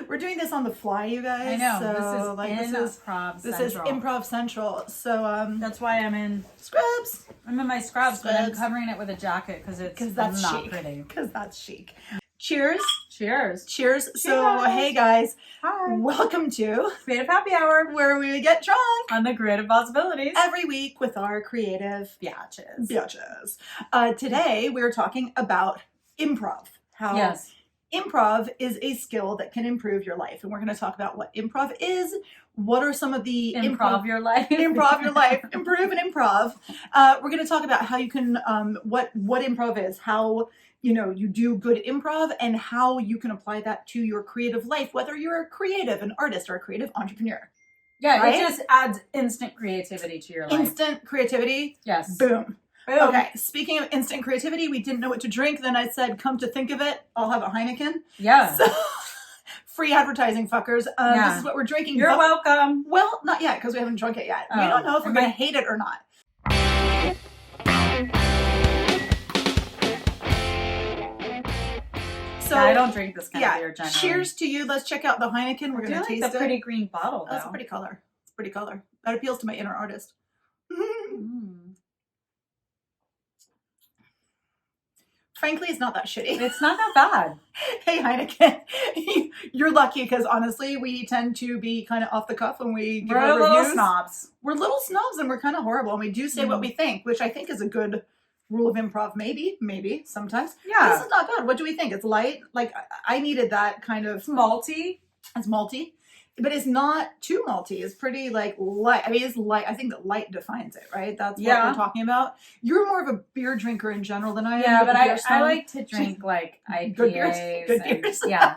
We're doing this on the fly, you guys. I know. This is Improv Central. So that's why I'm in scrubs. I'm in my scrubs, but I'm covering it with a jacket because that's not chic. pretty. Because that's chic. Cheers. Cheers. Cheers. So hey guys. Hi. Welcome to Creative Happy Hour, where we get drunk on the creative possibilities every week with our creative biatches. Today we're talking about improv. How improv is a skill that can improve your life, and we're going to talk about what improv is. What are some of the improve your life, improve and improv. We're going to talk about how you can what improv is, how you do good improv, and how you can apply that to your creative life, whether you're a creative, an artist, or a creative entrepreneur. Yeah, right? It just adds instant creativity to your life. Instant creativity. Yes. Boom. Okay, speaking of instant creativity, we didn't know what to drink. Then I said, come to think of it, I'll have a Heineken. Yeah. So, free advertising, fuckers. This is what we're drinking. You're welcome. Well, not yet, because we haven't drunk it yet. We don't know if we're going to hate it or not. So I don't drink this kind of beer generally. Cheers to you. Let's check out the Heineken. We're going to taste it. The pretty green bottle, though. That's a pretty color. It's a pretty color. That appeals to my inner artist. Frankly, it's not that shitty. It's not that bad. Hey, Heineken. You're lucky because honestly, we tend to be kind of off the cuff when we give our reviews. Little snobs. We're little snobs and we're kind of horrible. And we do say what we think, which I think is a good rule of improv. Maybe sometimes. Yeah. This is not bad. What do we think? It's light. Like I needed that kind of. It's malty. It's malty. But it's not too malty. It's pretty like light. I mean, it's light. I think that light defines it, right? That's what we're talking about. You're more of a beer drinker in general than I am. Yeah, but I like to drink like IPAs. Good beers. Yeah,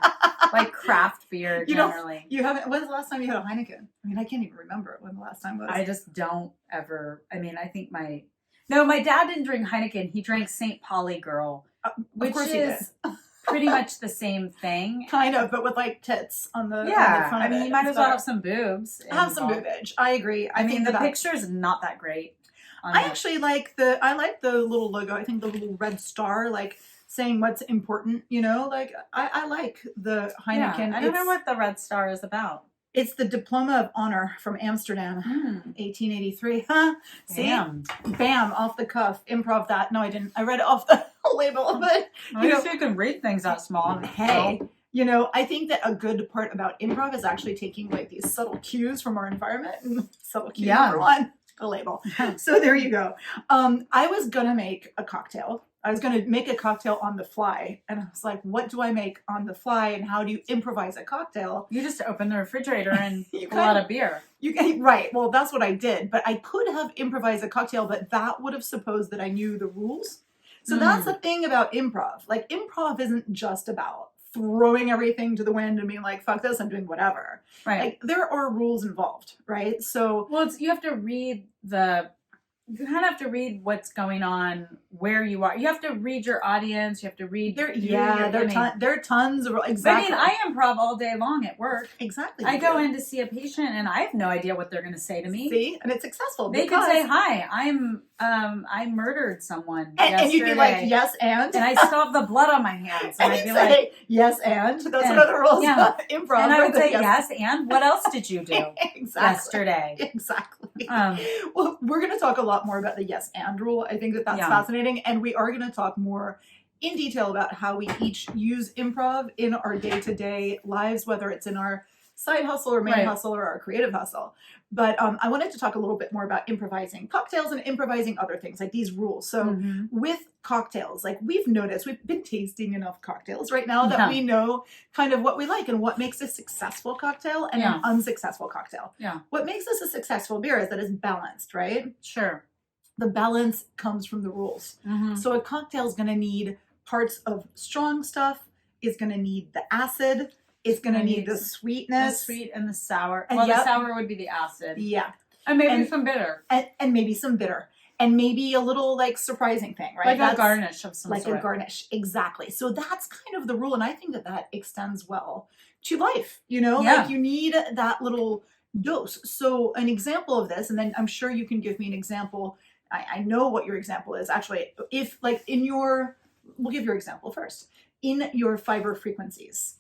like craft beer generally. You haven't. When's the last time you had a Heineken? I mean, I can't even remember when the last time was. I just don't ever. I mean, I think my dad didn't drink Heineken. He drank St. Pauli Girl, which is pretty much the same thing. Kind of, but with like tits on the front I mean, you might as well have some boobs. Have some boobage. I agree. I mean, the picture's not that great. I actually like the little logo. I think the little red star, like saying what's important, like I like the Heineken. Yeah, I don't know what the red star is about. It's the Diploma of Honor from Amsterdam, 1883. Huh? See? Bam, off the cuff. Improv that. No, I didn't. I read it off the label, but you can read things that small. Hey, I think that a good part about improv is actually taking like these subtle cues from our environment. And subtle cue number one, the label. So there you go. I was gonna make a cocktail. I was going to make a cocktail on the fly. And I was like, what do I make on the fly? And how do you improvise a cocktail? You just open the refrigerator and pull out a beer. Right. Well, that's what I did. But I could have improvised a cocktail, but that would have supposed that I knew the rules. So that's the thing about improv. Like, improv isn't just about throwing everything to the wind and being like, fuck this, I'm doing whatever. Right. Like, there are rules involved, right? So... Well, you have to read you kind of have to read what's going on where you are. You have to read your audience. You have to read. There are tons of exactly. I mean, I improv all day long at work. Exactly. I go in to see a patient, and I have no idea what they're going to say to me. See, and it's successful. They could say, "Hi, I murdered someone," and you'd be like, "Yes, and I still have the blood on my hands." And I'd be like, "Yes, and that's another rule of improv." And I would say, "Yes, and what else did you do yesterday?" Exactly. Well, we're going to talk a lot more about the yes and rule. I think that's fascinating, and we are going to talk more in detail about how we each use improv in our day-to-day lives, whether it's in our side hustle or main hustle or our creative hustle. But I wanted to talk a little bit more about improvising cocktails and improvising other things, like these rules. So with cocktails, like we've noticed, we've been tasting enough cocktails right now that we know kind of what we like and what makes a successful cocktail and an unsuccessful cocktail. Yeah. What makes this a successful beer is that it's balanced, right? Sure. The balance comes from the rules. So a cocktail is going to need parts of strong stuff, is going to need the acid, it's going to need the sweetness. The sweet and the sour. And the sour would be the acid. Yeah. And maybe some bitter. And maybe some bitter. And maybe a little like surprising thing, right? Like a garnish of some sort. Like a garnish, exactly. So that's kind of the rule. And I think that extends well to life, Like you need that little dose. So an example of this, and then I'm sure you can give me an example. I know what your example is. Actually, if like we'll give your example first. In your fiber frequencies,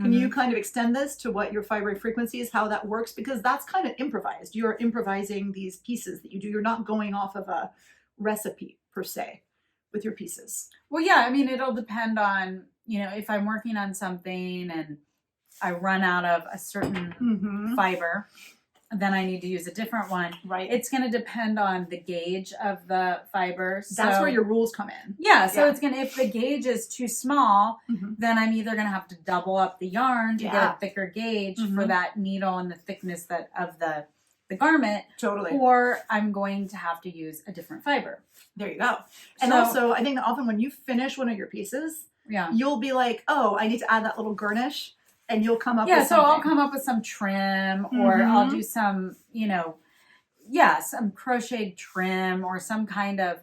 Can you kind of extend this to what your fiber frequency is, how that works? Because that's kind of improvised. You're improvising these pieces that you do. You're not going off of a recipe per se with your pieces. Well, yeah, I mean, it'll depend on, if I'm working on something and I run out of a certain fiber, then I need to use a different one. Right. It's going to depend on the gauge of the fiber. That's where your rules come in. Yeah. So if the gauge is too small, then I'm either going to have to double up the yarn to get a thicker gauge for that needle and the thickness of the garment. Totally. Or I'm going to have to use a different fiber. There you go. And also, I think that often when you finish one of your pieces, you'll be like, oh, I need to add that little garnish. And you'll come up with something. I'll come up with some trim, or I'll do some, some crocheted trim or some kind of,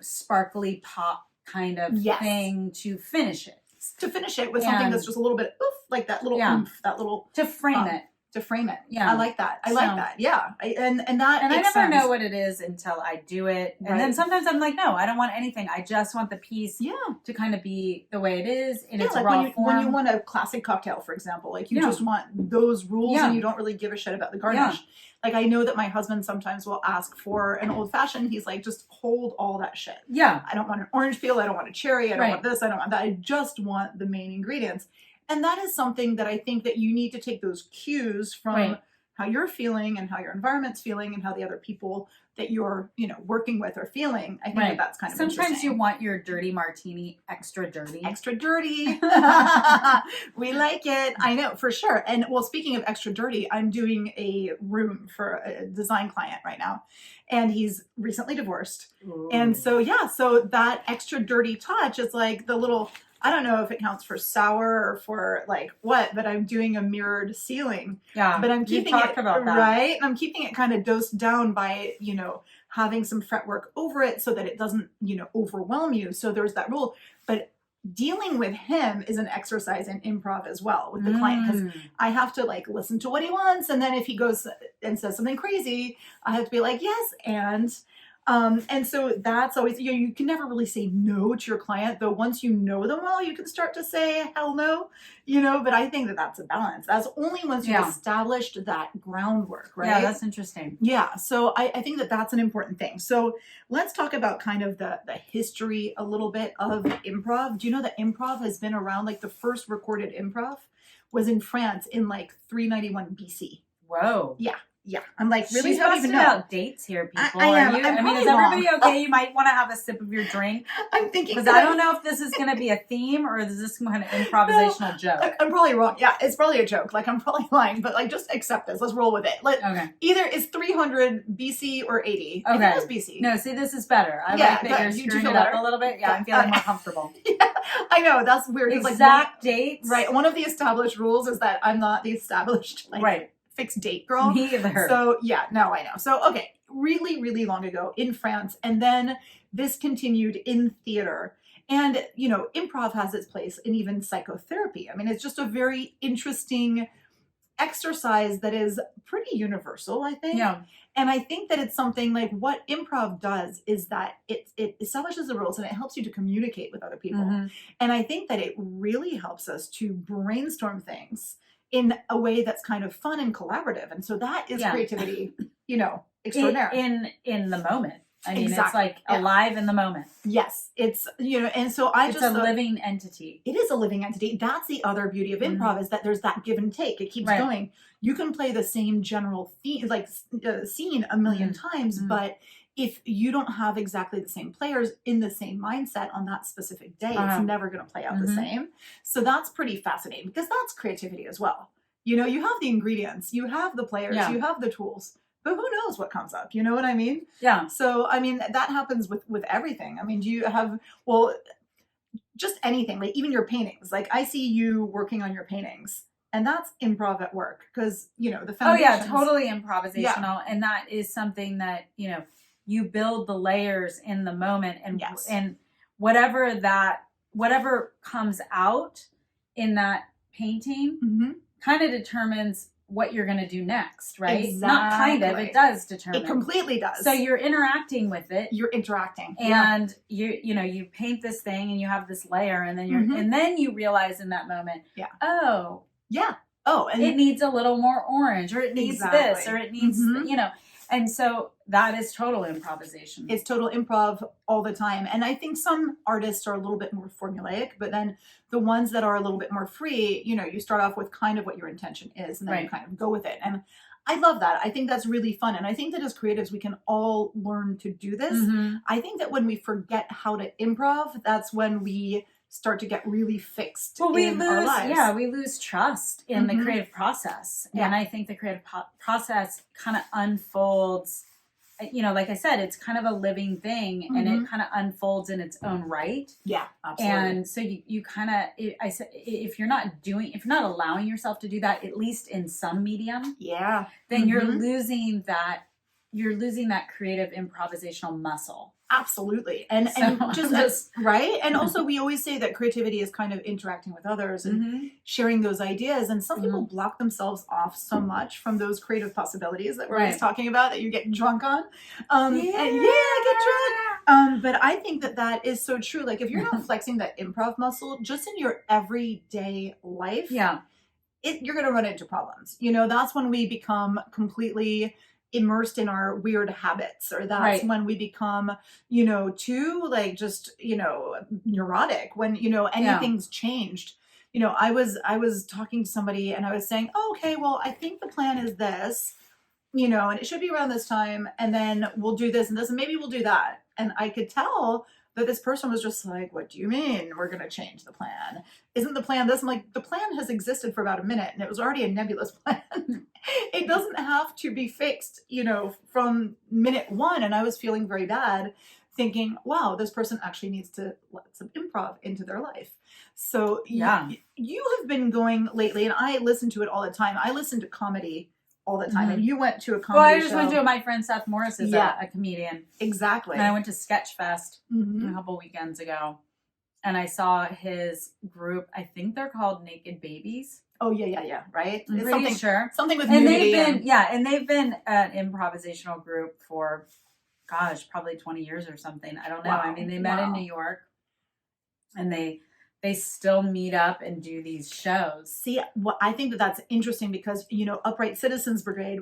sparkly pop kind of thing to finish it. To finish it with something that's just a little bit oof, like that little oomph, that little to frame it. To frame it. Yeah. I like that. I like that. Yeah. And I never know what it is until I do it. And then sometimes I'm like, no, I don't want anything. I just want the piece to kind of be the way it is in its like raw form. When you want a classic cocktail, for example, like you just want those rules and you don't really give a shit about the garnish. Yeah. Like I know that my husband sometimes will ask for an old fashioned. He's like, just hold all that shit. Yeah. I don't want an orange peel. I don't want a cherry. I don't want this. I don't want that. I just want the main ingredients. And that is something that I think that you need to take those cues from how you're feeling and how your environment's feeling and how the other people that you're, working with are feeling. I think that's kind of Sometimes you want your dirty martini extra dirty. Extra dirty. We like it. I know, for sure. And well, speaking of extra dirty, I'm doing a room for a design client right now. And he's recently divorced. Ooh. And so, so that extra dirty touch is like the little... I don't know if it counts for sour or for like what, but I'm doing a mirrored ceiling. Yeah. But I'm keeping it about that. Right. And I'm keeping it kind of dosed down by, having some fretwork over it so that it doesn't, overwhelm you. So there's that rule. But dealing with him is an exercise in improv as well with the client, because I have to like listen to what he wants. And then if he goes and says something crazy, I have to be like, yes. And so that's always, you can never really say no to your client, though once you know them well, you can start to say hell no, but I think that that's a balance. That's only once you've established that groundwork, right? Yeah, that's interesting. Yeah, so I think that that's an important thing. So let's talk about kind of the history a little bit of improv. Do you know that improv has been around, like the first recorded improv was in France in like 391 BC. Whoa. Yeah, I'm like, really? She's busting out dates here, people. I am. I mean, is everybody okay? You might want to have a sip of your drink. I'm thinking, because I don't know if this is going to be a theme or is this kind of improvisational joke. I'm probably wrong. Yeah, it's probably a joke. Like I'm probably lying, but like just accept this. Let's roll with it. Okay. Either it's 300 BC or 80. Okay. I think it was BC. No, see, this is better. I like that you're screwing it up a little bit. Yeah, I'm feeling more comfortable. Yeah, I know. That's weird. Exact dates. Right. One of the established rules is that I'm not the established fixed date girl. Me either. So I know. So okay, really, really long ago in France, and then this continued in theater. And improv has its place in even psychotherapy. I mean, it's just a very interesting exercise that is pretty universal, I think. Yeah. And I think that it's something like what improv does is that it establishes the rules and it helps you to communicate with other people. Mm-hmm. And I think that it really helps us to brainstorm things in a way that's kind of fun and collaborative. And so that is creativity, extraordinary. In the moment. I mean, it's like alive in the moment. Yes. It's, and so it's a living entity. It is a living entity. That's the other beauty of improv is that there's that give and take. It keeps going. You can play the same general theme, like scene a million times, but if you don't have exactly the same players in the same mindset on that specific day, it's never going to play out the same. So that's pretty fascinating because that's creativity as well. You have the ingredients, you have the players, you have the tools, but who knows what comes up? You know what I mean? Yeah. So, I mean, that happens with everything. I mean, do you have, just anything, like even your paintings. Like I see you working on your paintings. And that's improv at work because, the foundations. Oh, yeah, totally improvisational. Yeah. And that is something that, you build the layers in the moment and whatever comes out in that painting kind of determines what you're going to do next, right? Exactly. Not kind of, it does determine. It completely does. So you're interacting with it. You're interacting. And you paint this thing and you have this layer, and then and then you realize in that moment, oh, and it needs a little more orange, or it needs this, or it needs, and so that is total improvisation. It's total improv all the time. And I think some artists are a little bit more formulaic, but then the ones that are a little bit more free, you start off with kind of what your intention is, and then you kind of go with it. And I love that. I think that's really fun. And I think that as creatives, we can all learn to do this. I think that when we forget how to improv, that's when we start to get really fixed in our lives. Yeah, we lose trust in the creative process. And I think the creative process kind of unfolds, like I said, it's kind of a living thing, and it kind of unfolds in its own right. Yeah, absolutely. And so you kind of, if you're not allowing yourself to do that, at least in some medium, then you're losing that creative improvisational muscle. Absolutely. And just right. And also we always say that creativity is kind of interacting with others and sharing those ideas. And some people block themselves off so much from those creative possibilities that we're always talking about, that you get drunk on. Get drunk. But I think that is so true. Like if you're not flexing that improv muscle just in your everyday life, you're going to run into problems. That's when we become completely immersed in our weird habits, or that's when we become, too neurotic, when, anything's changed. I was talking to somebody and I was saying, okay, well, I think the plan is this, and it should be around this time, and then we'll do this and this, and maybe we'll do that. And I could tell that this person was just like, what do you mean we're going to change the plan? Isn't the plan this? I'm like, the plan has existed for about a minute, and it was already a nebulous plan. It doesn't have to be fixed, from minute one. And I was feeling very bad, thinking, wow, this person actually needs to let some improv into their life. So you have been going lately, and I listen to it all the time. I listen to comedy all the time. And you went to a comedy Well, I just went to my friend Seth Morris is a comedian. Exactly. And I went to Sketchfest a couple weekends ago, and I saw his group. I think they're called Naked Babies. Oh yeah, right. I'm pretty sure something with and nudity. They've been an improvisational group for, probably 20 years or something. I don't know. Wow. I mean, they met in New York, and they still meet up and do these shows. See, I think that's interesting because, Upright Citizens Brigade,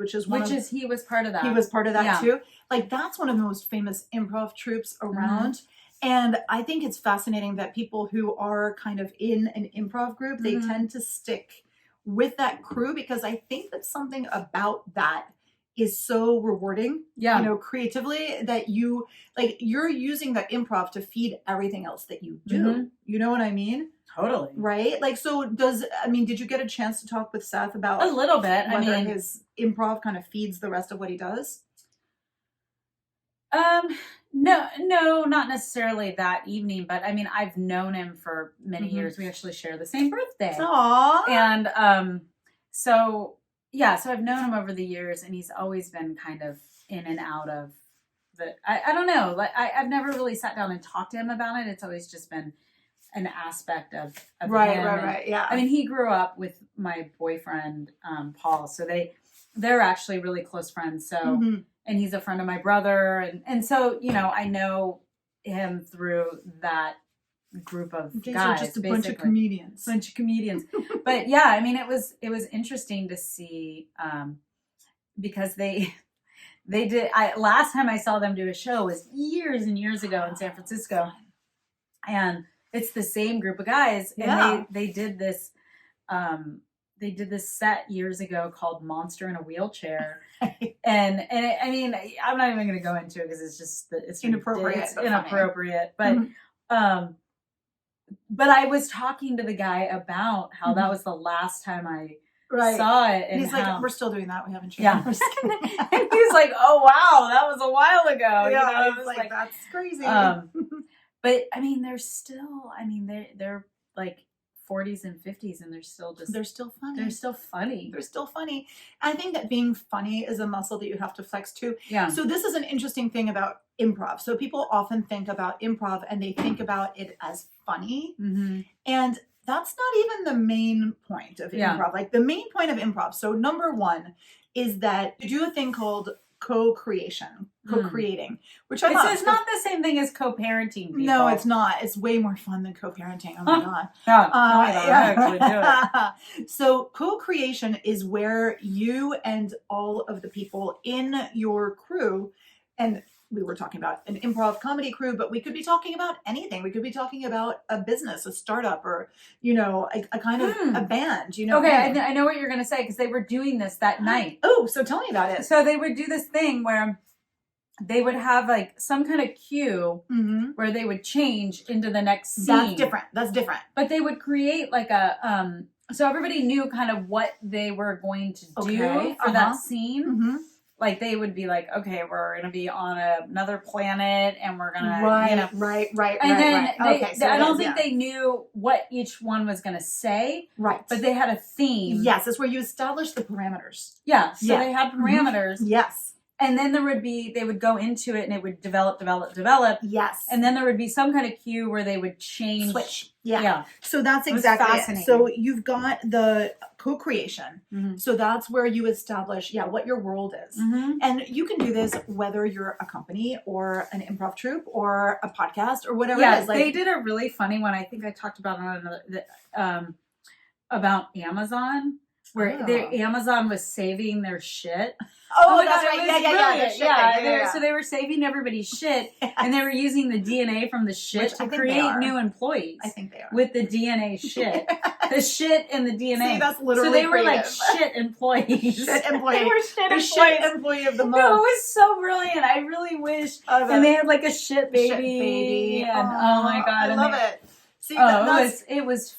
he was part of that. He was part of that too. Like, that's one of the most famous improv troupes around. And I think it's fascinating that people who are kind of in an improv group, they tend to stick with that crew, because I think that something about that is so rewarding, creatively, that you're using that improv to feed everything else that you do. You know what I mean? Totally. Right? Like, so did you get a chance to talk with Seth about a little bit? Whether his improv kind of feeds the rest of what he does? No, not necessarily that evening, but I mean, I've known him for many years. We actually share the same birthday. Aww. And, so I've known him over the years, and he's always been kind of in and out of I don't know. Like, I've never really sat down and talked to him about it. It's always just been an aspect of him. Right. Yeah. I mean, he grew up with my boyfriend, Paul. So they're actually really close friends. So, and he's a friend of my brother. And so, I know him through that group of guys. Just a bunch of comedians. But yeah, I mean, it was interesting to see, because they did, last time I saw them do a show was years and years ago in San Francisco. And it's the same group of guys. And they did this, set years ago called Monster in a Wheelchair. and I mean, I'm not even going to go into it because it's inappropriate. It's inappropriate. But, but I was talking to the guy about how that was the last time I saw it. And he's like, we're still doing that. We haven't changed. Yeah. And he's like, oh, wow, that was a while ago. Yeah, I was like, that's crazy. But I mean, they're like 40s and 50s, and they're still funny. They're still funny. I think that being funny is a muscle that you have to flex too. Yeah. So this is an interesting thing about improv. So people often think about improv and they think about it as funny. And that's not even the main point of improv. Like the main point of improv. So number one is that you do a thing called co-creating, which I thought it's not the same thing as co-parenting. People. No, it's not. It's way more fun than co-parenting. Oh my god! Actually do it. So co-creation is where you and all of the people in your crew, and we were talking about an improv comedy crew, but we could be talking about anything. We could be talking about a business, a startup, or a kind of a band. Okay, I know what you're going to say because they were doing this that night. Oh, so tell me about it. So they would do this thing where they would have like some kind of cue where they would change into the next scene. That's different. But they would create like a so everybody knew kind of what they were going to do for that scene. Like they would be like, okay, we're going to be on another planet and we're going to, right. And then I don't think they knew what each one was going to say. Right. But they had a theme. Yes. That's where you establish the parameters. Yeah. So they had parameters. Yes. And then they would go into it and it would develop. Yes. And then there would be some kind of cue where they would change. Switch. Yeah. So that's exactly it. So you've got the co-creation. So that's where you establish, what your world is. And you can do this whether you're a company or an improv troupe or a podcast or whatever it is. Like, they did a really funny one. I think I talked about it on about Amazon. Where Amazon was saving their shit. Oh, that's right. Yeah. So they were saving everybody's shit, and they were using the DNA from the shit to create new employees. I think they are. With the DNA shit. The shit and the DNA. See, that's literally So they were creative. Like shit employees. Shit employees. They were shit employees. Shit employee of the month. No, it was so brilliant. I really wish. And they had like a shit baby. Shit baby. And, oh my God. I love it. See, it was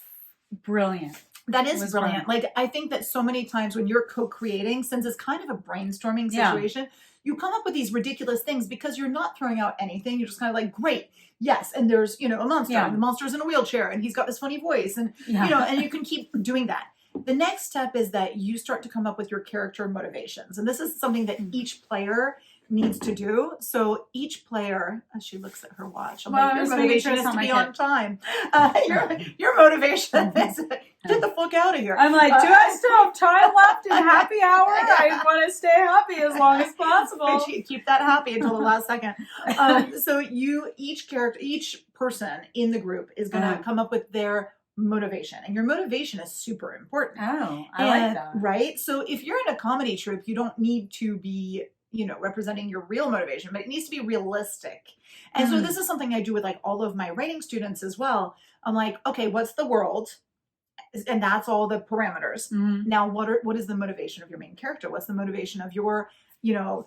brilliant. That is brilliant. Fun. Like, I think that so many times when you're co-creating, since it's kind of a brainstorming situation, you come up with these ridiculous things because you're not throwing out anything. You're just kind of like, great, yes. And there's, a monster, and the monster's in a wheelchair, and he's got this funny voice, and, and you can keep doing that. The next step is that you start to come up with your character motivations. And this is something that each player needs to do. So each player, as she looks at her watch, I'm like, your motivation is to be on time. Your motivation is get the fuck out of here. I'm like, do I still have time left in happy hour? I want to stay happy as long as possible. Keep that happy until the last second. So each person in the group is going to come up with their motivation, and your motivation is super important. I like that. Right? So if you're in a comedy troupe, you don't need to be representing your real motivation, but it needs to be realistic. And so this is something I do with like all of my writing students as well. I'm like, okay, what's the world? And that's all the parameters. Now, what is the motivation of your main character? What's the motivation of your,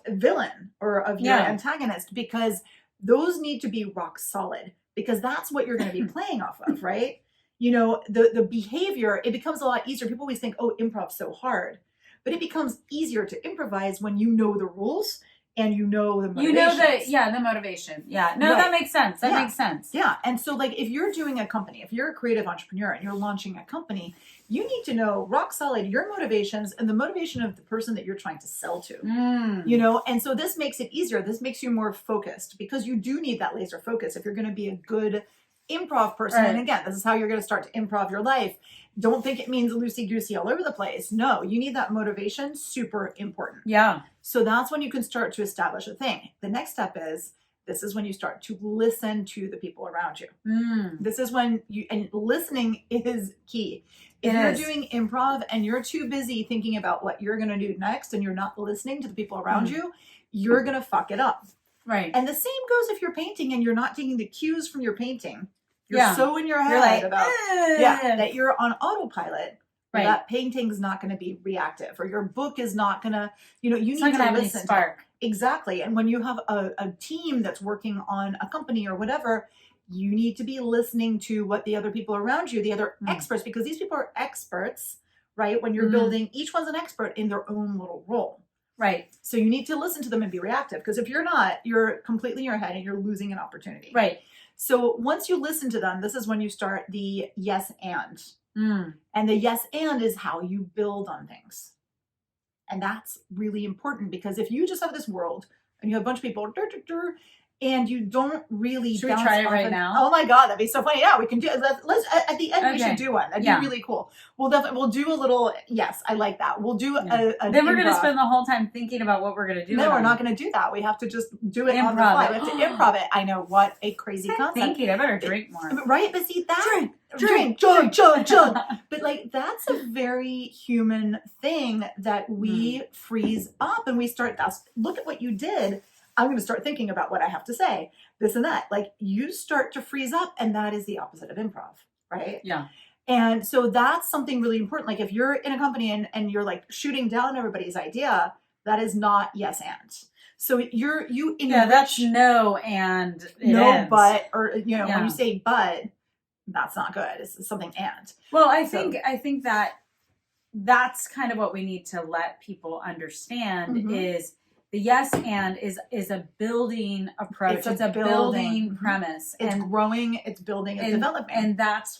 villain or of your antagonist? Because those need to be rock solid, because that's what you're going to be playing off of, right? The behavior, it becomes a lot easier. People always think, oh, improv's so hard. But it becomes easier to improvise when you know the rules and you know the motivations. The motivation. Yeah. No, that makes sense. That makes sense. Yeah. And so like if you're doing a company, if you're a creative entrepreneur and you're launching a company, you need to know rock solid your motivations and the motivation of the person that you're trying to sell to. And so this makes it easier. This makes you more focused, because you do need that laser focus if you're going to be a good improv person. And again, this is how you're going to start to improv your life. Don't think it means loosey-goosey all over the place. No, you need that motivation. Super important. Yeah. So that's when you can start to establish a thing. The next step is, this is when you start to listen to the people around you. This is when and listening is key. If you're doing improv and you're too busy thinking about what you're going to do next and you're not listening to the people around you, you're going to fuck it up. Right. And the same goes if you're painting and you're not taking the cues from your painting. You're so in your head about that you're on autopilot. Right. That painting's not going to be reactive, or your book is not going to, you need to have any listen. Spark. Exactly. And when you have a team that's working on a company or whatever, you need to be listening to what the other people around you, the other experts, because these people are experts, right? When you're building, each one's an expert in their own little role. Right. So you need to listen to them and be reactive, because if you're not, you're completely in your head and you're losing an opportunity. Right. So once you listen to them, this is when you start the yes and. And the yes and is how you build on things. And that's really important, because if you just have this world and you have a bunch of people, and you don't really. Should we try it right now? Oh my God, that'd be so funny. Yeah, we can do it. Let's at the end. Okay. We should do one. That'd be really cool. We'll do a little. Yes, I like that. We'll do a. Then we're gonna spend the whole time thinking about what we're gonna do. No, we're not gonna do that. We have to just do it on the fly. We have to improv it. I know, what a crazy concept. Thinking, I better drink more. Right, but see that drink, chug. But like that's a very human thing that we freeze up and we start. Look at what you did. I'm going to start thinking about what I have to say, this and that. Like you start to freeze up, and that is the opposite of improv, right? Yeah. And so that's something really important. Like if you're in a company and you're like shooting down everybody's idea, that is not yes and. So you enrich, that's no and no but, or when you say but, that's not good. It's something and. Well, I think that that's kind of what we need to let people understand is. The yes and is a building approach. It's a building premise. It's growing. It's building. It's developing. And that's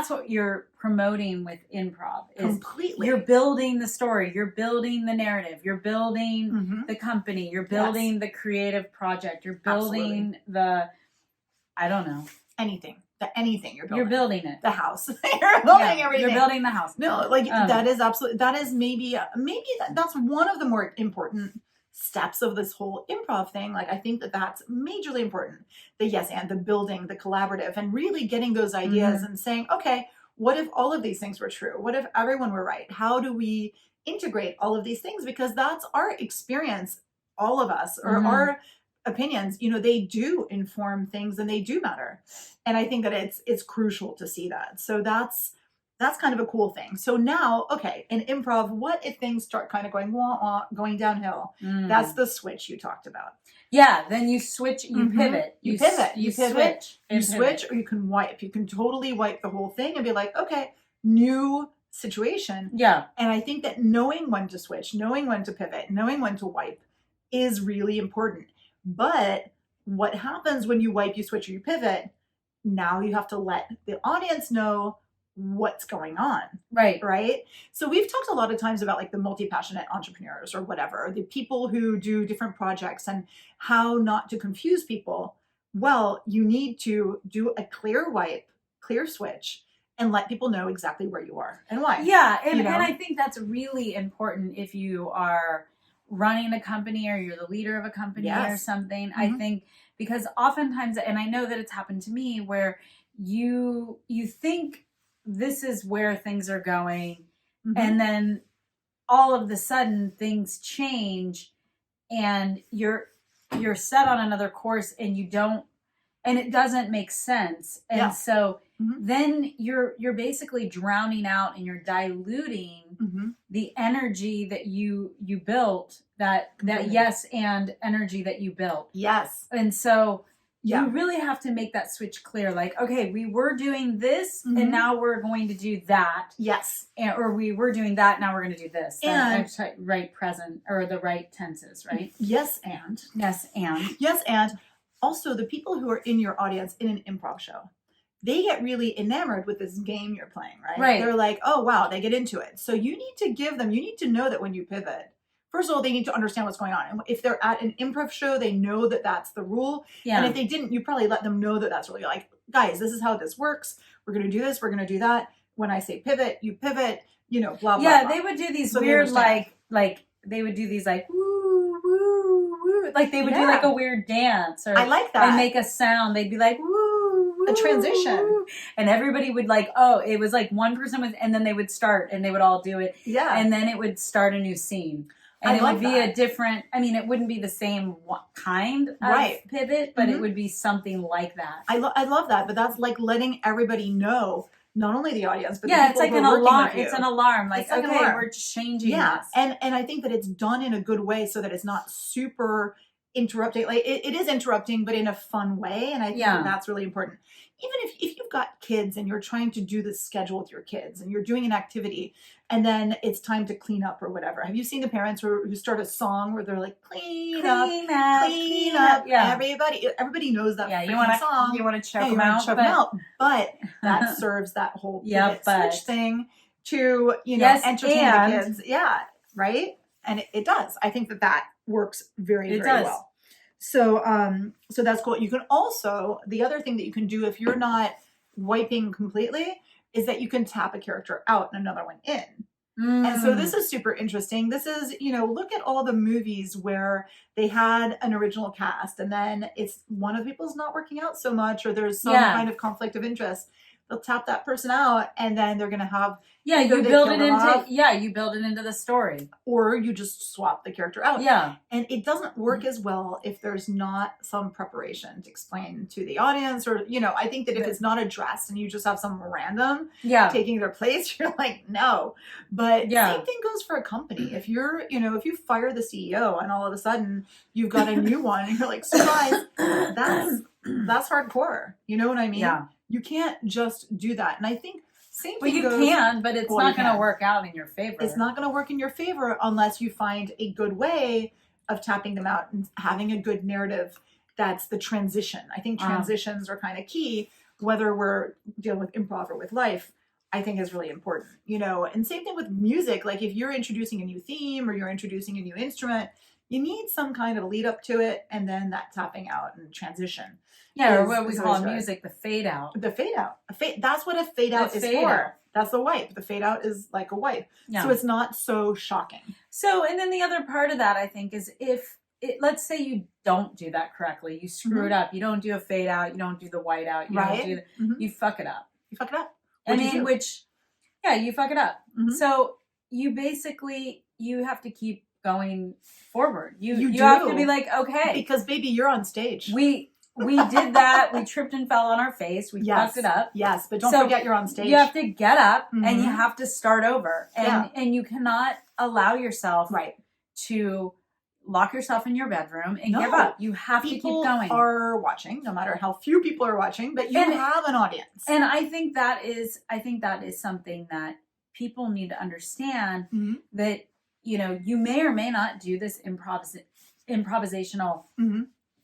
what you're promoting with improv. Completely. You're building the story. You're building the narrative. You're building the company. You're building the creative project. You're building I don't know. Anything you're building. You're building it. The house. You're building everything. You're building the house. No, like that is absolutely. That is maybe that's one of the more important steps of this whole improv thing. Like I think that's majorly important. The yes and the building, the collaborative, and really getting those ideas and saying, okay, what if all of these things were true? What if everyone were right? How do we integrate all of these things? Because that's our experience, all of us, or our opinions, they do inform things and they do matter. And I think that it's crucial to see that. So that's kind of a cool thing. So now, okay, in improv, what if things start kind of going going downhill? That's the switch you talked about. Yeah, then you switch, you pivot. You pivot. You switch, or you can wipe. You can totally wipe the whole thing and be like, okay, new situation. Yeah. And I think that knowing when to switch, knowing when to pivot, knowing when to wipe is really important. But what happens when you wipe, you switch, or you pivot? Now you have to let the audience know what's going on. Right. So we've talked a lot of times about like the multi-passionate entrepreneurs or whatever, the people who do different projects and how not to confuse people. Well, you need to do a clear wipe, clear switch, and let people know exactly where you are and why. Yeah. And I think that's really important if you are running a company or you're the leader of a company or something. I think because oftentimes, and I know that it's happened to me, where you think this is where things are going. And then all of the sudden things change and you're set on another course and it doesn't make sense. And so then you're basically drowning out and you're diluting the energy that you built, that yes and energy that you built. Yes. And so you really have to make that switch clear. Like, okay, we were doing this and now we're going to do that. Yes. Or we were doing that, now we're going to do this. And right present, or the right tenses, right? Yes and. Yes and. Yes and. Also, the people who are in your audience in an improv show, they get really enamored with this game you're playing, right? Right. They're like, oh, wow, they get into it. So you need to know that when you pivot, first of all, they need to understand what's going on. And if they're at an improv show, they know that that's the rule. Yeah. And if they didn't, you probably let them know that that's really like, guys, this is how this works. We're going to do this. We're going to do that. When I say pivot, you pivot, blah, blah, blah. Yeah, they would do these weird, like they would do these like, woo, woo, woo. Like they would do like a weird dance. Or I like that. And make a sound. They'd be like, woo, woo. A transition. Woo. And everybody would like, it was like one person was, and then they would start and they would all do it. Yeah. And then it would start a new scene. And it would be a different, it wouldn't be the same kind of pivot, but it would be something like that. I love that, but that's like letting everybody know, not only the audience, but the it's people like who an are alarm. working with you. It's an alarm. Like, okay, we're changing this. And I think that it's done in a good way so that it's not super interrupting. Like it is interrupting, but in a fun way. And I think that's really important. Even if you've got kids and you're trying to do this schedule with your kids and you're doing an activity and then it's time to clean up or whatever. Have you seen the parents who start a song where they're like, clean up. Yeah. Everybody knows that song. You want to choke them out. But that serves that whole switch thing to, entertain the kids. Yeah. Right. And it does. I think that works very, very well. So that's cool. You can also, the other thing that you can do if you're not wiping completely is that you can tap a character out and another one in. And so this is super interesting. This is, look at all the movies where they had an original cast and then it's one of the people's not working out so much or there's some kind of conflict of interest. They'll tap that person out and then they're going to have you build it into the story, or you just swap the character out. And it doesn't work as well if there's not some preparation to explain to the audience, or I think that if it's not addressed and you just have some random taking their place, you're like, no. But same thing goes for a company. If you're if you fire the CEO and all of a sudden you've got a new one and you're like, surprise, that's hardcore. You know what I mean? You can't just do that. And I think same thing you can, but it's not going to work out in your favor. It's not going to work in your favor unless you find a good way of tapping them out and having a good narrative. That's the transition. I think transitions are kind of key, whether we're dealing with improv or with life. I think is really important, and same thing with music. Like if you're introducing a new theme or you're introducing a new instrument, you need some kind of lead up to it. And then that tapping out and transition. Or what we call in music, the fade out. The fade out. That's what a fade out is for. That's the wipe. The fade out is like a wipe. So it's not so shocking. So, and then the other part of that, I think, is let's say you don't do that correctly. You screw it up. You don't do a fade out. You don't do the white out. You don't do you fuck it up. You fuck it up. You fuck it up. So you basically, you have to keep going forward. You have to be like, okay. Because baby, you're on stage. We did that. We tripped and fell on our face. We fucked it up. Yes, but don't forget you're on stage. You have to get up and you have to start over. And you cannot allow yourself to lock yourself in your bedroom and give up. You have to keep going. People are watching, no matter how few people are watching, but you have an audience. And I think that is something that people need to understand, that, you may or may not do this improvisational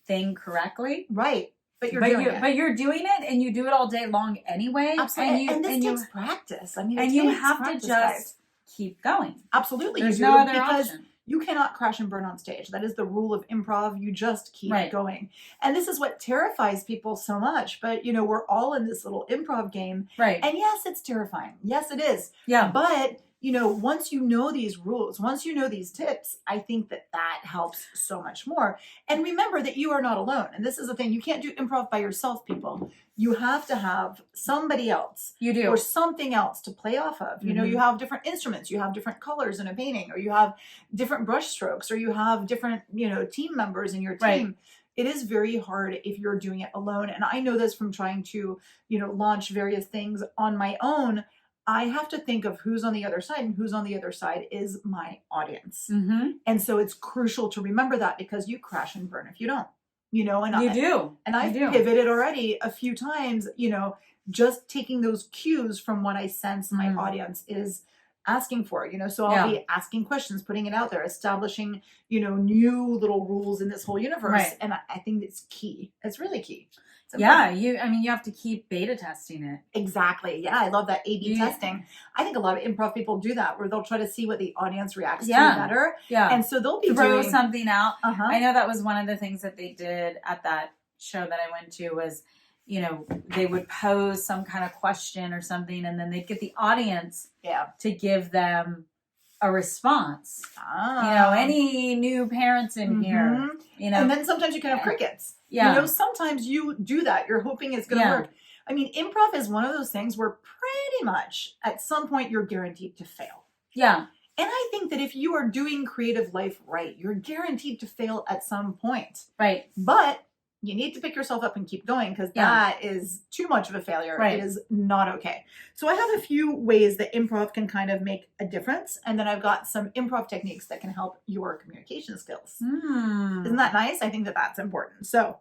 thing correctly. Right. But you're doing it and you do it all day long anyway. Absolutely. And this takes practice. I mean, you have to just keep going. Absolutely. There's no other option. You cannot crash and burn on stage. That is the rule of improv. You just keep going. And this is what terrifies people so much. But, we're all in this little improv game. Right. And yes, it's terrifying. Yes, it is. Yeah. But, once you know these rules, once you know these tips, I think that helps so much more. And remember that you are not alone. And this is the thing. You can't do improv by yourself, people. You have to have somebody else. You do. Or something else to play off of. You have different instruments. You have different colors in a painting. Or you have different brush strokes. Or you have different, team members in your team. Right. It is very hard if you're doing it alone. And I know this from trying to, launch various things on my own. I have to think of who's on the other side, and who's on the other side is my audience. And so it's crucial to remember that, because you crash and burn if you don't, and you do. And I've pivoted already a few times, just taking those cues from what I sense my audience is asking for, so I'll be asking questions, putting it out there, establishing, new little rules in this whole universe. Right. And I think it's key. It's really key. You have to keep beta testing it. Exactly. Yeah, I love that A/B testing. I think a lot of improv people do that, where they'll try to see what the audience reacts to better. Yeah. And so they'll be throw something out. I know that was one of the things that they did at that show that I went to was, they would pose some kind of question or something, and then they'd get the audience to give them a response. Any new parents in here, And then sometimes you can have crickets. Yeah. Sometimes you do that. You're hoping it's going to work. I mean, improv is one of those things where pretty much at some point you're guaranteed to fail. Yeah. And I think that if you are doing creative life right, you're guaranteed to fail at some point. Right. But you need to pick yourself up and keep going, because that is too much of a failure. Right. It is not okay. So I have a few ways that improv can kind of make a difference. And then I've got some improv techniques that can help your communication skills. Isn't that nice? I think that that's important. So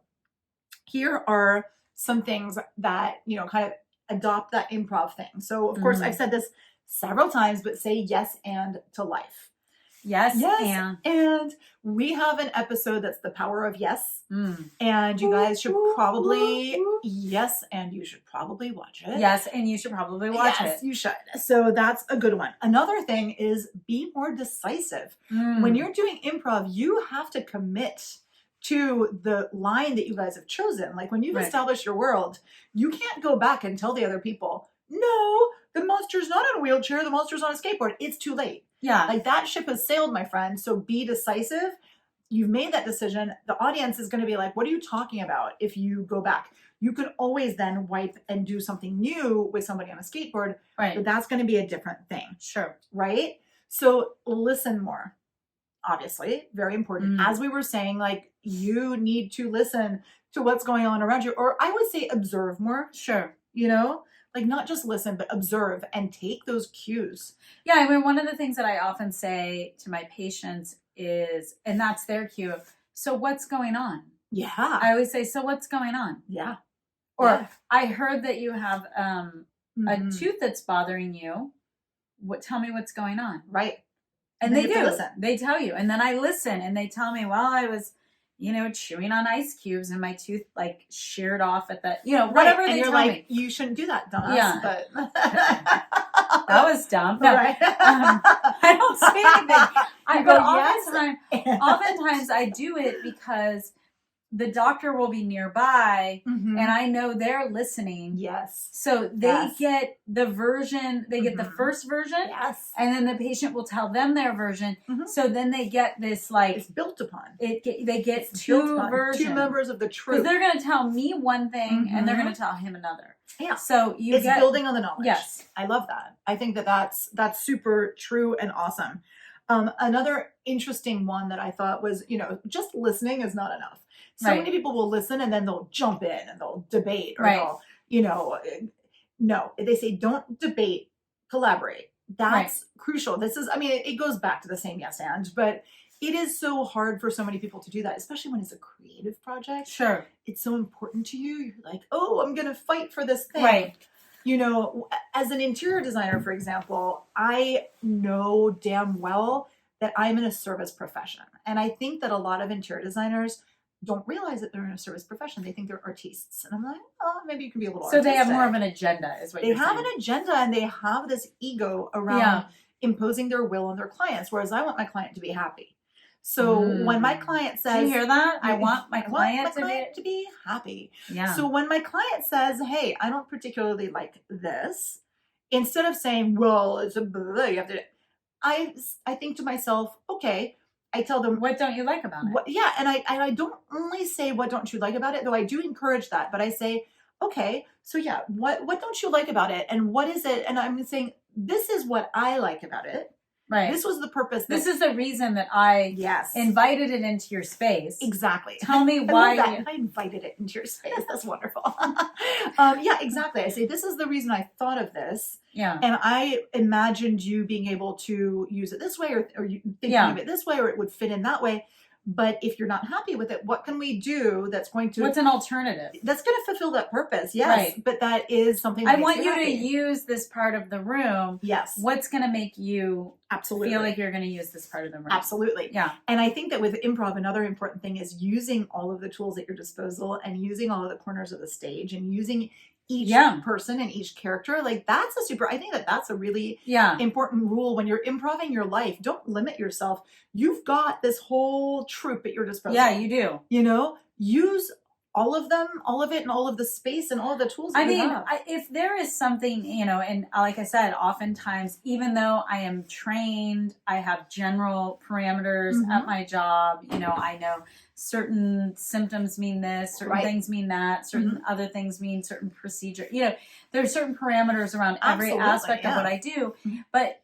here are some things that, kind of adopt that improv thing. So of course I've said this several times, but say yes and to life. Yes. And we have an episode that's the power of yes. And you guys should probably, and you should probably watch it. Yes, and you should probably watch it. Yes, you should. So that's a good one. Another thing is be more decisive. When you're doing improv, you have to commit to the line that you guys have chosen. Like when you've Right. established your world, you can't go back and tell the other people, no, the monster's not on a wheelchair, the monster's on a skateboard. It's too late. Yeah. Like that ship has sailed, my friend. So be decisive. You've made that decision. The audience is going to be like, what are you talking about if you go back? You can always then wipe and do something new with somebody on a skateboard, Right. but that's going to be a different thing. Sure. Right? So listen more. Obviously, very important. As we were saying, like you need to listen to what's going on around you, or I would say observe more. Sure. You know, like not just listen, but observe and take those cues. Yeah. I mean, one of the things that I often say to my patients is, and that's their cue. So what's going on? Yeah. I always say, so what's going on? Yeah. Or I heard that you have a tooth that's bothering you. Tell me what's going on. Right. And they do. They tell you. And then I listen and they tell me, well, I was, chewing on ice cubes and my tooth like sheared off at the, whatever and they you're tell like, me. You shouldn't do that, dumbass. Yeah. But that was dumb. No, right. I don't say anything. Yes. Oftentimes I do it because the doctor will be nearby and I know they're listening. Yes. So they get the version, they get the first version. Yes. And then the patient will tell them their version. So then they get this like. It's built upon. They get two versions. Two members of the truth. Because they're going to tell me one thing and they're going to tell him another. Yeah. So it's building on the knowledge. Yes. I love that. I think that's super true and awesome. Another interesting one that I thought was, just listening is not enough. So many people will listen and then they'll jump in and they'll debate or they'll, no, they say don't debate, collaborate. That's crucial. It goes back to the same yes and, but it is so hard for so many people to do that, especially when it's a creative project. Sure. It's so important to you. You're like, oh, I'm going to fight for this thing. Right. As an interior designer, for example, I know damn well that I'm in a service profession. And I think that a lot of interior designers don't realize that they're in a service profession. They think they're artistes. And I'm like, oh, maybe you can be a little artistic. So they have more of an agenda is what you're saying. They have an agenda and they have this ego around imposing their will on their clients, whereas I want my client to be happy. So when my client says... Do you hear that? I want my client to be happy. Yeah. So when my client says, hey, I don't particularly like this, instead of saying, well, it's a blah, you have to... I think to myself, okay, I tell them, what don't you like about it? And I don't only say what don't you like about it, though I do encourage that, but I say, okay, so what don't you like about it, and what is it? And I'm saying, this is what I like about it. Right. This was the purpose. This is the reason that I invited it into your space. Exactly. Tell me why. I invited it into your space. That's wonderful. Exactly. I say, this is the reason I thought of this. Yeah. And I imagined you being able to use it this way or you thinking of it this way, or it would fit in that way. But if you're not happy with it, what can we do that's going to... What's an alternative? That's going to fulfill that purpose, yes. Right. But that is something... I want you to use this part of the room. Yes. What's going to make you absolutely feel like you're going to use this part of the room? Absolutely. Yeah. And I think that with improv, another important thing is using all of the tools at your disposal and using all of the corners of the stage and using each person and each character. Like I think that's a really important rule when you're improving your life. Don't limit yourself. You've got this whole troupe at your disposal. Yeah, you do. Use all of them, all of it, and all of the space and all of the tools that you have. If there is something, and like I said, oftentimes, even though I am trained, I have general parameters at my job, I know certain symptoms mean this, certain things mean that, certain other things mean certain procedure. There's certain parameters around every aspect of what I do. But,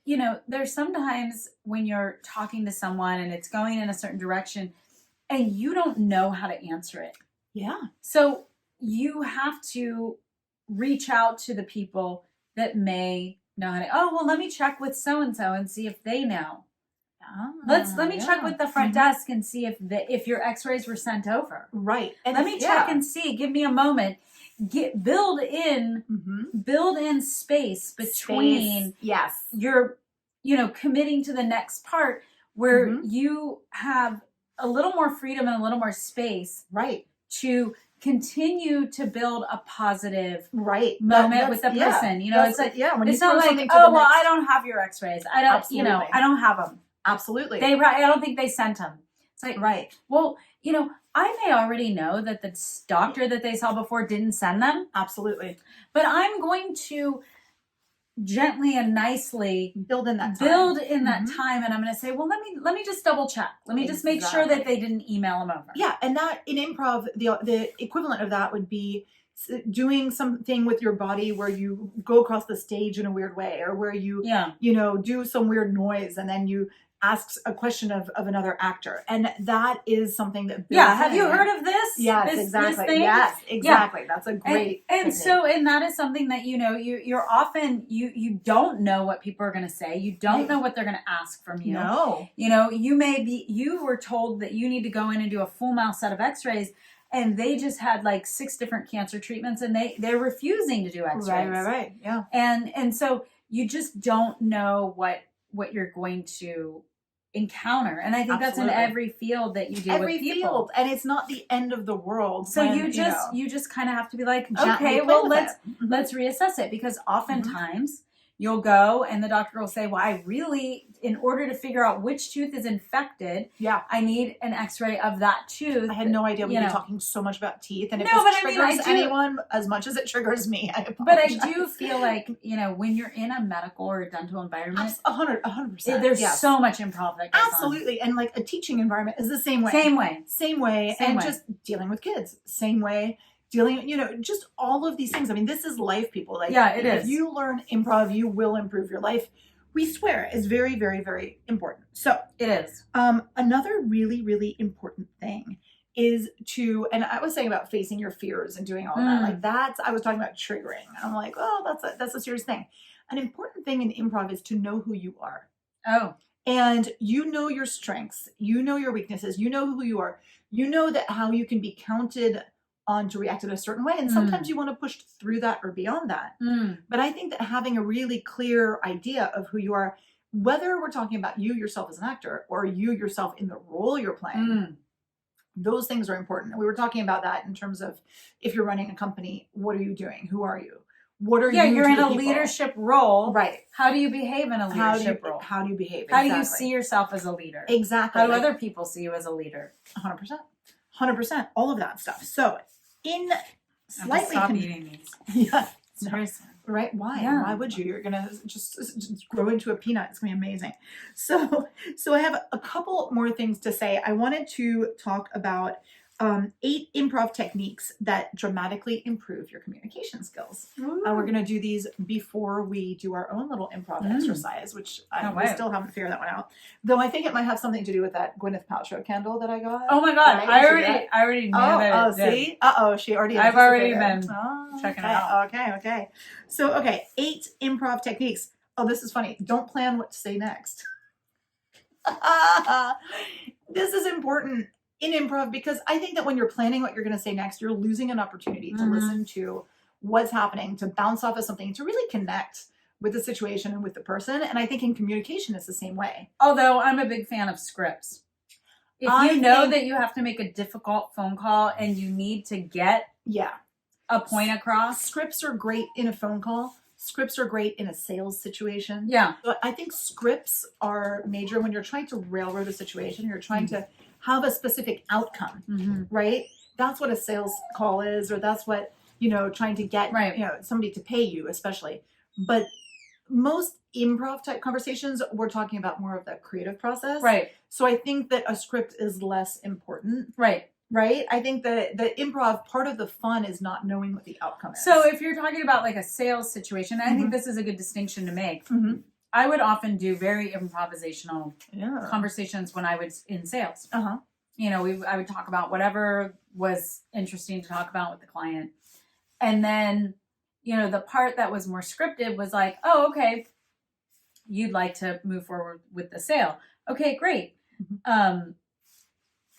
there's sometimes when you're talking to someone and it's going in a certain direction and you don't know how to answer it. Yeah. So you have to reach out to the people that may know how to, let me check with so-and-so and see if they know. Let me check with the front desk and see if your x-rays were sent over. Right. And let me check and see. Give me a moment. Build in space between your, committing to the next part where you have a little more freedom and a little more space. Right. To continue to build a positive moment with the person. It's like, when it's not like, I don't have your x-rays. I don't, I don't have them. Absolutely. I don't think they sent them. It's like, right. Well, I may already know that the doctor that they saw before didn't send them. Absolutely. But I'm going to gently and nicely build in that time, and I'm going to say, well, let me just double check. Let me just make sure that they didn't email them over. Yeah, and that in improv, the equivalent of that would be doing something with your body where you go across the stage in a weird way, or where you do some weird noise, and then you ask a question of another actor, and that is something that have you heard of this? Yes, exactly. This thing? Yes, exactly. That's a great and that is something that you're often you don't know what people are going to say. You don't know what they're going to ask from you. No, you were told that you need to go in and do a full mouth set of X-rays, and they just had like 6 different cancer treatments, and they're refusing to do X-rays. Right. Yeah, and so you just don't know what you're going to encounter, and I think that's in every field that you deal with people. And it's not the end of the world. So you just kind of have to be like, okay, well, let's reassess it, because oftentimes you'll go and the doctor will say, well, I really, in order to figure out which tooth is infected, I need an X-ray of that tooth. I had no idea we'd be talking so much about teeth, and if this triggers anyone as much as it triggers me, I apologize. But I do feel like, when you're in a medical or a dental environment, 100%. There's so much improv that goes Absolutely. And like a teaching environment is the same way. Same way. Just dealing with kids, same way. Dealing, just all of these things. I mean, this is life, people. Like, it is. If you learn improv, you will improve your life. We swear is very, very, very important. So it is. Another really, really important thing is and I was saying about facing your fears and doing all that. Like I was talking about triggering. And I'm like, oh, that's a serious thing. An important thing in improv is to know who you are. Oh. And you know your strengths. You know your weaknesses. You know who you are. You know that how you can be counted on to react in a certain way, and sometimes you want to push through that or beyond that. But I think that having a really clear idea of who you are, whether we're talking about you yourself as an actor or you yourself in the role you're playing, those things are important. And we were talking about that in terms of, if you're running a company, what are you doing? Who are you? What are you? You're in a leadership role, right? How do you behave in a leadership role? How do you behave? How do you see yourself as a leader? Exactly. How do other people see you as a leader? 100%, all of that stuff. So in slightly eating these. Yeah. Seriously. Right? Why? Yeah. Why would you? You're gonna just grow into a peanut. It's gonna be amazing. So I have a couple more things to say. I wanted to talk about 8 improv techniques that dramatically improve your communication skills. We're going to do these before we do our own little improv exercise, which we still haven't figured that one out. Though I think it might have something to do with that Gwyntheth Paltrow candle that I got. Oh my God. I already knew that. Oh, see? She already I've already been checking it out. Okay. So, 8 improv techniques. Oh, this is funny. Don't plan what to say next. This is important in improv, because I think that when you're planning what you're going to say next, you're losing an opportunity to listen to what's happening, to bounce off of something, to really connect with the situation and with the person. And I think in communication, it's the same way. Although I'm a big fan of scripts. If you know that you have to make a difficult phone call and you need to get a point across. Scripts are great in a phone call. Scripts are great in a sales situation. Yeah. But I think scripts are major when you're trying to railroad a situation. You're trying to have a specific outcome, right? That's what a sales call is, or that's what, trying to get, somebody to pay you, especially. But most improv type conversations, we're talking about more of the creative process. Right. So I think that a script is less important. Right. I think that the improv, part of the fun is not knowing what the outcome is. So if you're talking about like a sales situation, I think this is a good distinction to make. I would often do very improvisational conversations when I was in sales. I would talk about whatever was interesting to talk about with the client. And then, the part that was more scripted was like, oh, okay, you'd like to move forward with the sale. Okay, great.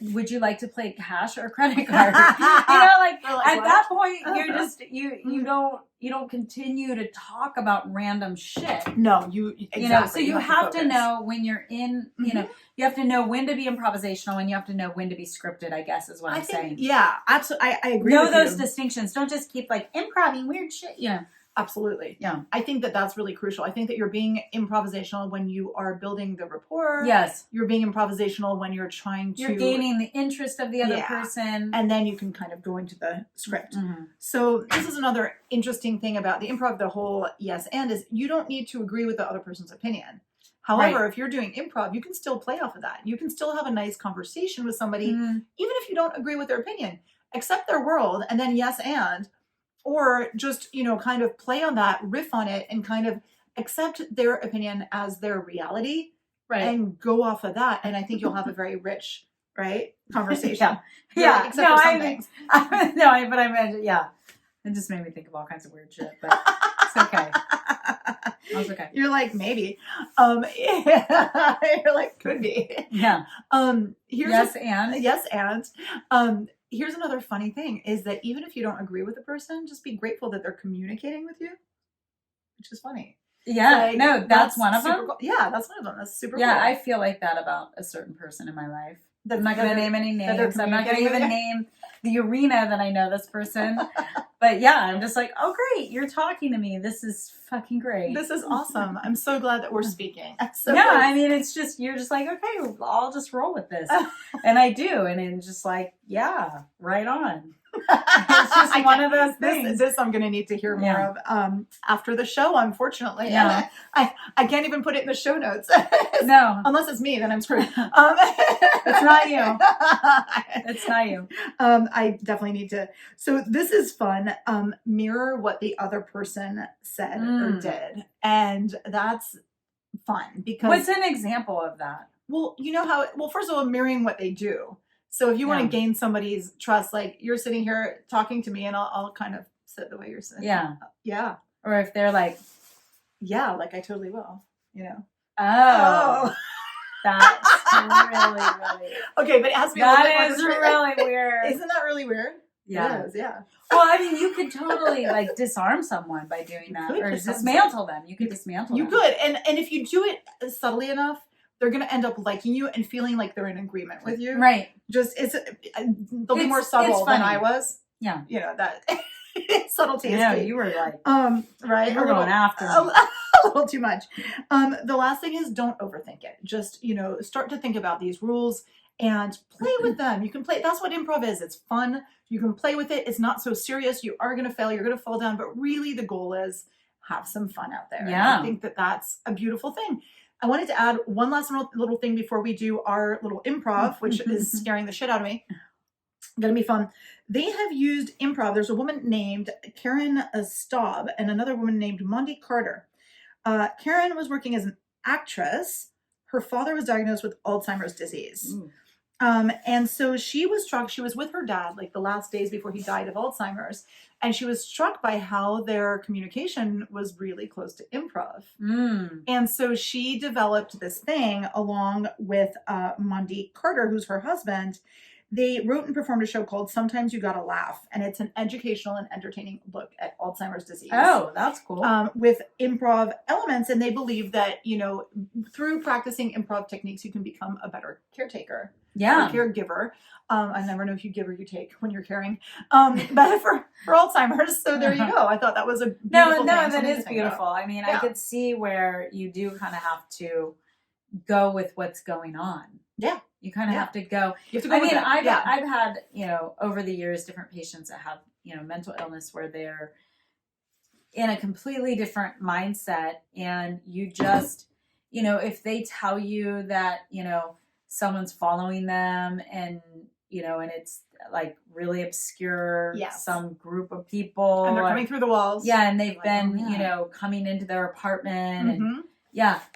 Would you like to play cash or credit card? At that point, you're just you don't continue to talk about random shit. No, exactly. So you have to know when you're in. You have to know when to be improvisational and you have to know when to be scripted. I guess is what I'm saying. Yeah, absolutely. I agree. Know those distinctions. Don't just keep like improvising weird shit. Absolutely. Yeah. I think that that's really crucial. I think that you're being improvisational when you are building the rapport. Yes. You're being improvisational when you're trying to... You're gaining the interest of the other person. And then you can kind of go into the script. Mm-hmm. So this is another interesting thing about the improv, the whole yes and, is you don't need to agree with the other person's opinion. However, if you're doing improv, you can still play off of that. You can still have a nice conversation with somebody, even if you don't agree with their opinion. Accept their world and then yes and, or just, kind of play on that, riff on it, and kind of accept their opinion as their reality, and go off of that. And I think you'll have a very rich, conversation. Yeah. Except for some things. But I meant, it just made me think of all kinds of weird shit, but it's okay. That's okay. You're like, maybe. You're like, could be. Yeah. Yes, and. Here's another funny thing, is that even if you don't agree with the person, just be grateful that they're communicating with you, which is funny. Yeah, that's one of them. Cool. Yeah, that's one of them. That's super cool. Yeah, I feel like that about a certain person in my life. I'm not going to name any names. I'm not going to even name the arena that I know this person. But yeah, I'm just like, oh, great. You're talking to me. This is fucking great. This is awesome. I'm so glad that we're speaking. I mean, it's just, you're just like, okay, I'll just roll with this. And I do. And it's just like, yeah, right on. It's just one of those things. This I'm going to need to hear more of after the show, unfortunately. Yeah. I can't even put it in the show notes. No. Unless it's me, then I'm screwed. It's not you. It's not you. I definitely need to. So this is fun. Mirror what the other person said or did. And that's fun because... What's an example of that? Well, you know how... Well, first of all, mirroring what they do. So if you want to gain somebody's trust, like you're sitting here talking to me and I'll kind of sit the way you're sitting. Yeah. Yeah. Or if they're like, yeah, like I totally will, Oh. That's really... Okay, but it has to be that is really weird. Isn't that really weird? Yeah. It is, yeah. Well, I mean, you could totally disarm someone by doing that. Or dismantle them. You could dismantle them. You could. And if you do it subtly enough, they're going to end up liking you and feeling like they're in agreement with you. Right. They'll be more subtle than I was. Yeah. That subtlety is key. You were like, right. You were going after me. A little too much. The last thing is don't overthink it. Just, start to think about these rules and play with them. You can play. That's what improv is. It's fun. You can play with it. It's not so serious. You are going to fail. You're going to fall down. But really the goal is have some fun out there. Yeah. And I think that that's a beautiful thing. I wanted to add one last little thing before we do our little improv, which is scaring the shit out of me. Gonna be fun. They have used improv. There's a woman named Karena Staub and another woman named Mondi Carter. Karen was working as an actress. Her father was diagnosed with Alzheimer's disease. And so she was struck. She was with her dad like the last days before he died of Alzheimer's. And she was struck by how their communication was really close to improv. And so she developed this thing along with Mondi Carter, who's her husband. They wrote and performed a show called Sometimes You Gotta Laugh. And it's an educational and entertaining look at Alzheimer's disease. Oh, that's cool. With improv elements. And they believe that, through practicing improv techniques, you can become a better caretaker. Yeah. Or caregiver. I never know if you give or you take when you're caring. But for Alzheimer's, so there you go. I thought that was a beautiful thing. That is beautiful. I mean, I could see where you do kind of have to go with what's going on. Yeah. You kind of have to go. You have to go with it. I've had, over the years, different patients that have, mental illness where they're in a completely different mindset. And you just, if they tell you that, someone's following them and, and it's like really obscure, some group of people. And they're coming through the walls. Yeah. And they've been, coming into their apartment and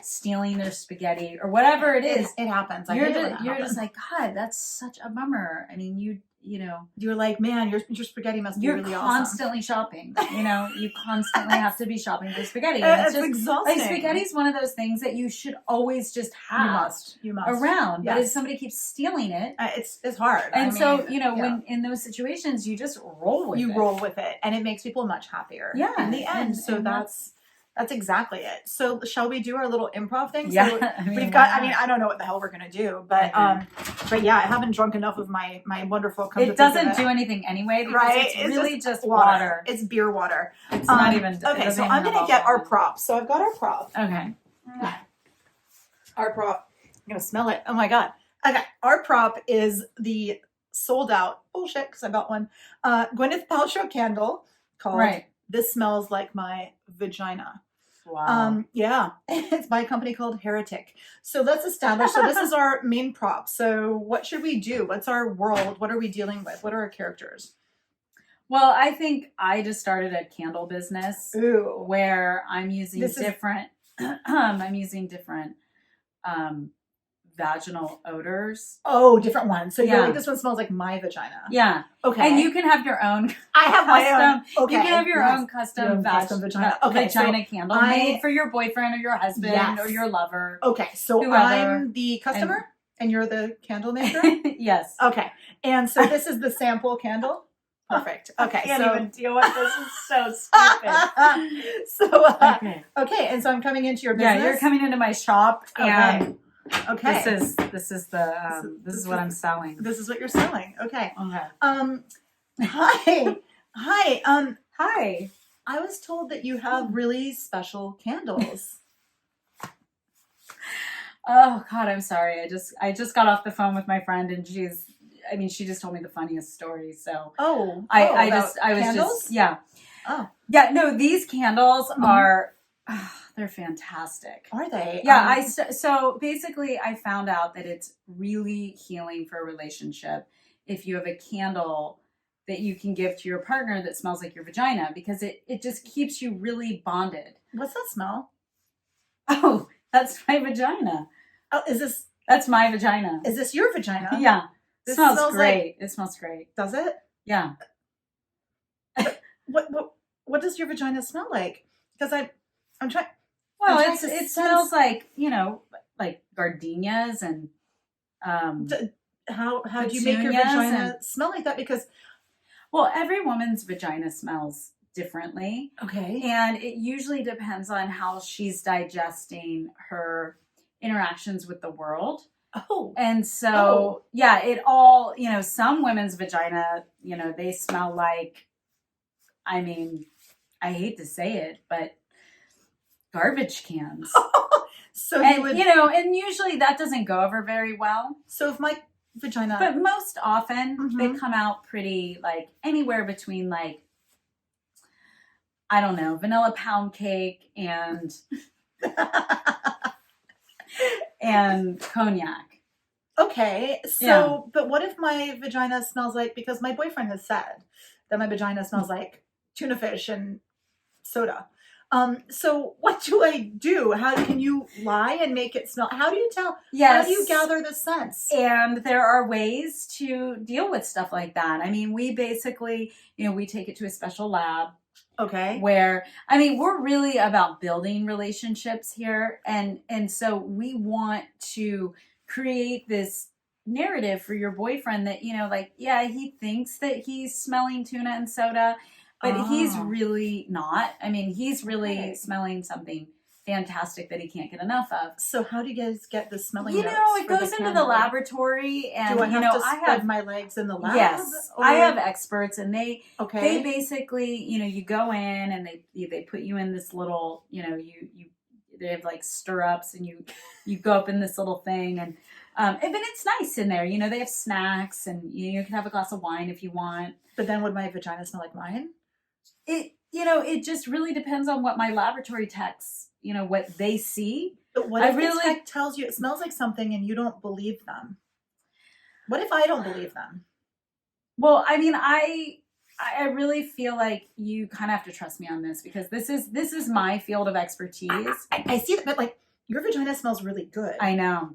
stealing their spaghetti or whatever it is. It happens. You're just like, God, that's such a bummer. I mean, you're like, man, your spaghetti must be really awesome. You're constantly shopping. You constantly have to be shopping for spaghetti. It's just exhausting. Like, spaghetti is one of those things that you should always just have. You must around. Yes. But if somebody keeps stealing it, it's hard. And when in those situations, you just roll with it. You roll with it, and it makes people much happier. Yeah, in the end. So that's exactly it. So shall we do our little improv thing? Yeah. So I don't know what the hell we're going to do, but But yeah, I haven't drunk enough of my wonderful. It doesn't do anything anyway because right? it's really just water. It's beer water. It's not even. Okay, so I'm gonna get our prop. So I've got our prop. Okay. Our prop. I'm gonna smell it. Oh my god. Okay, our prop is the sold out bullshit because I bought one. Gwyntheth Paltrow candle called "This Smells Like My Vagina." Wow. Yeah, it's by a company called Heretic. So let's establish. So this is our main prop. So what should we do? What's our world? What are we dealing with? What are our characters? Well, I think I just started a candle business where I'm using different. I'm using different vaginal odors. Oh, different ones. So you're like, this one smells like my vagina. Yeah. Okay. And you can have your own. I have my own. Okay. You can have your own custom vagina. Vagina candle made for your boyfriend or your husband or your lover. Okay. So whoever. I'm the customer and you're the candle maker? Yes. Okay. And so this is the sample candle. Perfect. Okay. I can't even deal with this. Is so stupid. Okay. And so I'm coming into your business. Yeah, you're coming into my shop and okay. This is what I'm selling. This is what you're selling. Okay. Okay. Hi. Hi. I was told that you have really special candles. Oh God, I'm sorry. I just got off the phone with my friend and she just told me the funniest story. So I was candles? just yeah. Oh. Yeah, no, these candles are they're fantastic. Are they? Yeah, so basically I found out that it's really healing for a relationship if you have a candle that you can give to your partner that smells like your vagina because it just keeps you really bonded. What's that smell? Oh, that's my vagina. Oh, that's my vagina. Is this your vagina? Yeah. It smells great. It smells great. Does it? Yeah. What does your vagina smell like? Because I'm trying. Well, it smells like like gardenias and how do you make your vagina smell like that? Because every woman's vagina smells differently. Okay. And it usually depends on how she's digesting her interactions with the world. Oh. And so, it all, some women's vagina, they smell like, I hate to say it, but garbage cans. So and usually that doesn't go over very well. So if my vagina. But most often they come out pretty like anywhere between like, I don't know, vanilla pound cake and and cognac. Okay. So, but what if my vagina smells like, because my boyfriend has said that my vagina smells like tuna fish and soda. So what do I do? How can you lie and make it smell? How do you tell? Yes. How do you gather the scents? And there are ways to deal with stuff like that. I mean, we basically, we take it to a special lab. Okay. Where, we're really about building relationships here. And so we want to create this narrative for your boyfriend that, he thinks that he's smelling tuna and soda, but he's really not. He's really smelling something fantastic that he can't get enough of. So how do you guys get the smelling notes? It goes into the laboratory, and do I have to spread my legs in the lab? Yes, I have experts, and they basically, you go in and they put you in this little, they have like stirrups, and you go up in this little thing, and it's nice in there. They have snacks, and you can have a glass of wine if you want. But then would my vagina smell like mine? It just really depends on what my laboratory techs, what they see. But what if the tech tells you it smells like something and you don't believe them? What if I don't believe them? Well, I really feel like you kind of have to trust me on this because this is my field of expertise. I see that, but like your vagina smells really good. I know.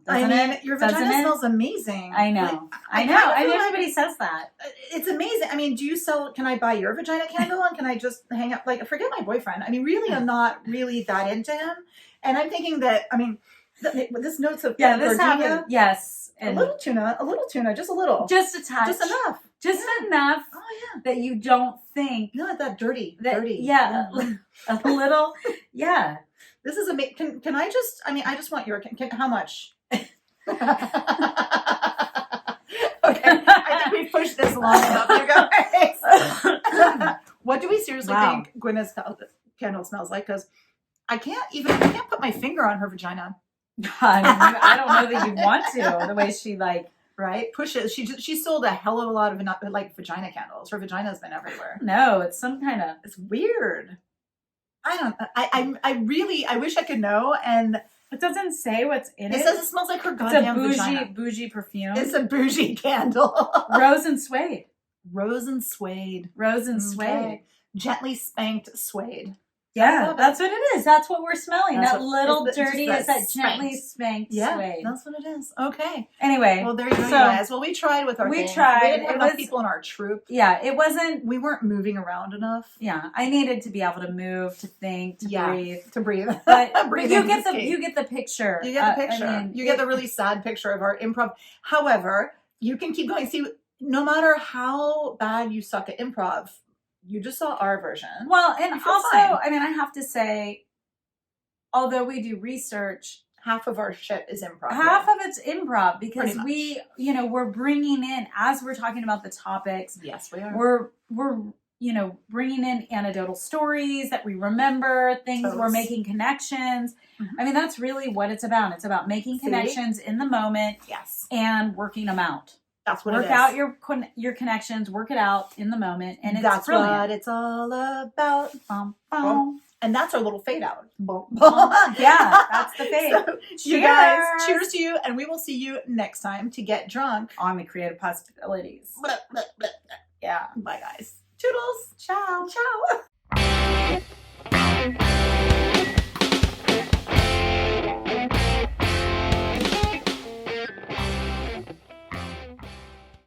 Your vagina smells amazing. I know. I know. Everybody says that. It's amazing. Do you sell, can I buy your vagina candle and can I just hang out? Like, forget my boyfriend. Really, I'm not really that into him. And I'm thinking that, this notes of this happened. Yes. And a little tuna, just a little. Just a touch. Just enough. Just enough. Oh, yeah. That you don't think. Not that dirty. Yeah. A little. Yeah. This is amazing. Can I just, I just want your, how much? long enough, you guys. What do we seriously think Gwyneth's candle smells like? Because I can't put my finger on her vagina. I don't know that you want to. The way she right pushes. She sold a hell of a lot of vagina candles. Her vagina's been everywhere. No, it's some kind of. It's weird. I don't. I wish I could know. And it doesn't say what's in it. It says it smells like her goddamn vagina. Bougie perfume. It's a bougie candle. Rose and suede. Rose and suede. Rose and suede. Okay. Gently spanked suede. Yeah, that's what it is. That's what we're smelling. That's that little dirty is that gently spanked suede. That's what it is. Okay. Anyway. Well, there you go, you guys. Well, we tried with our thing. We didn't have enough people in our troupe. Yeah, it wasn't. We weren't moving around enough. Yeah, I needed to be able to move, to think, to breathe. To breathe. But you get the picture. You get the picture. You get the really sad picture of our improv. However, you can keep going. See, no matter how bad you suck at improv, you just saw our version. Well, and also, fine. I mean, I have to say, although we do research, half of our shit is improv. Half of it's improv because we're bringing in, as we're talking about the topics. Yes, we are. We're bringing in anecdotal stories that we remember, things we're making connections. Mm-hmm. I mean, that's really what it's about. It's about making connections in the moment. Yes. And working them out. That's what work out your connections, work it out in the moment, and that's brilliant. What it's all about. Bum, bum. And that's our little fade out. Yeah, that's the fade. So, you guys, cheers to you, and we will see you next time to get drunk on the creative possibilities. Yeah, bye guys.